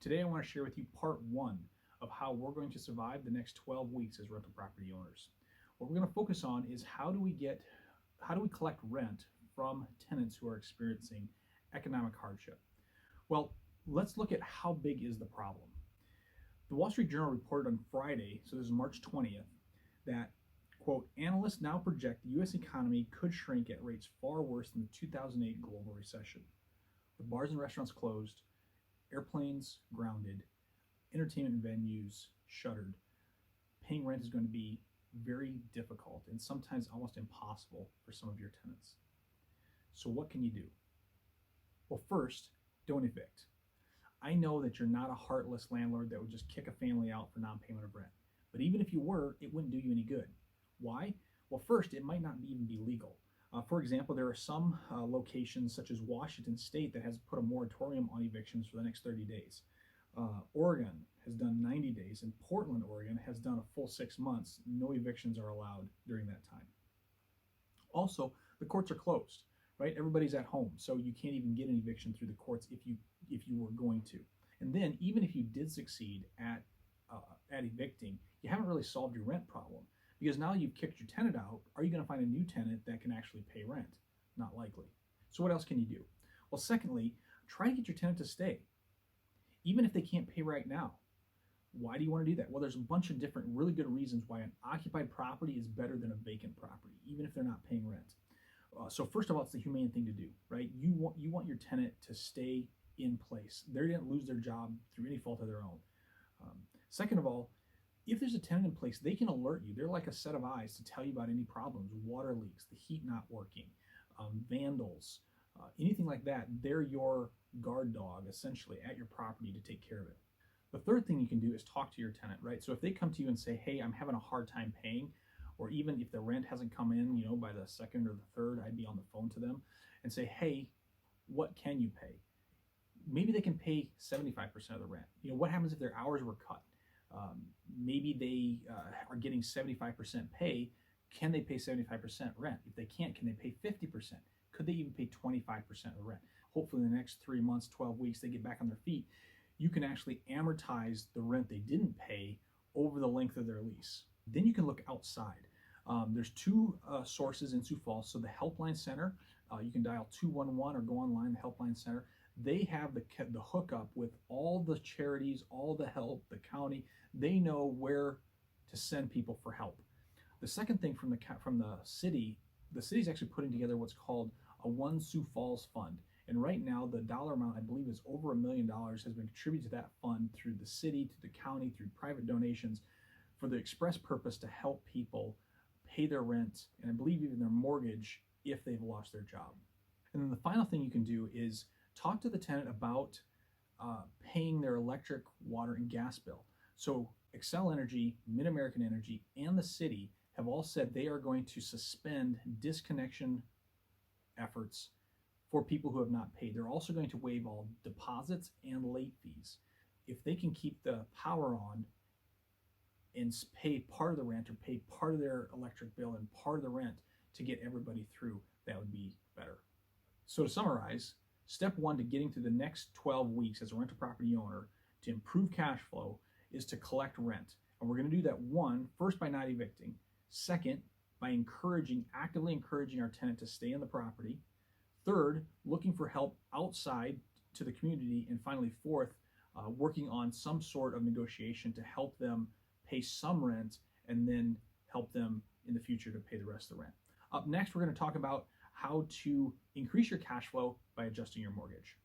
Today I want to share with you part one of how we're going to survive the next 12 weeks as rental property owners. What we're going to focus on is how do we collect rent from tenants who are experiencing economic hardship. Well, let's look at how big is the problem. The Wall Street Journal reported on Friday, so this is March 20th, that, quote, analysts now project the U.S. economy could shrink at rates far worse than the 2008 global recession. With bars and restaurants closed, airplanes grounded, entertainment venues shuttered, paying rent is going to be very difficult and sometimes almost impossible for some of your tenants. So what can you do? Well, first, don't evict. I know that you're not a heartless landlord that would just kick a family out for non-payment of rent. But even if you were, it wouldn't do you any good. Why? Well, first, it might not even be legal. For example, there are some locations such as Washington State that has put a moratorium on evictions for the next 30 days. Oregon has done 90 days, and Portland, Oregon has done a full 6 months. No evictions are allowed during that time. Also, the courts are closed, right? Everybody's at home, so you can't even get an eviction through the courts if you were going to. And then, even if you did succeed at evicting, you haven't really solved your rent problem. Because now you've kicked your tenant out, are you going to find a new tenant that can actually pay rent? Not likely. So what else can you do? Well, secondly, try to get your tenant to stay, even if they can't pay right now. Why do you want to do that? Well, there's a bunch of different really good reasons why an occupied property is better than a vacant property, even if they're not paying rent. So first of all, it's the humane thing to do, right? You want your tenant to stay in place. They didn't lose their job through any fault of their own. Second of all, if there's a tenant in place, they can alert you. They're like a set of eyes to tell you about any problems, water leaks, the heat not working, vandals, anything like that. They're your guard dog, essentially, at your property to take care of it. The third thing you can do is talk to your tenant, right? So if they come to you and say, hey, I'm having a hard time paying, or even if the rent hasn't come in, by the second or the third, I'd be on the phone to them and say, hey, what can you pay? Maybe they can pay 75% of the rent. What happens if their hours were cut? Maybe they are getting 75% pay. Can they pay 75% rent? If they can't, can they pay 50%? Could they even pay 25% of the rent? Hopefully in the next 3 months, 12 weeks, they get back on their feet. You can actually amortize the rent they didn't pay over the length of their lease. Then you can look outside. There's two sources in Sioux Falls. So the Helpline Center, you can dial 211 or go online, the Helpline Center. They have the hookup with all the charities, all the help, the county. They know where to send people for help. The second thing from the city's actually putting together what's called a One Sioux Falls Fund. And right now, the dollar amount, I believe, is over $1 million has been contributed to that fund through the city, to the county, through private donations for the express purpose to help people pay their rent and I believe even their mortgage if they've lost their job. And then the final thing you can do is talk to the tenant about paying their electric, water, and gas bill. So Xcel Energy, Mid-American Energy, and the city have all said they are going to suspend disconnection efforts for people who have not paid. They're also going to waive all deposits and late fees. If they can keep the power on and pay part of the rent or pay part of their electric bill and part of the rent to get everybody through, that would be better. So to summarize, step one to getting through the next 12 weeks as a rental property owner to improve cash flow is to collect rent. And we're going to do that first by not evicting. Second, by actively encouraging our tenant to stay in the property. Third, looking for help outside to the community. And finally, fourth, working on some sort of negotiation to help them pay some rent and then help them in the future to pay the rest of the rent. Up next, we're going to talk about how to increase your cash flow by adjusting your mortgage.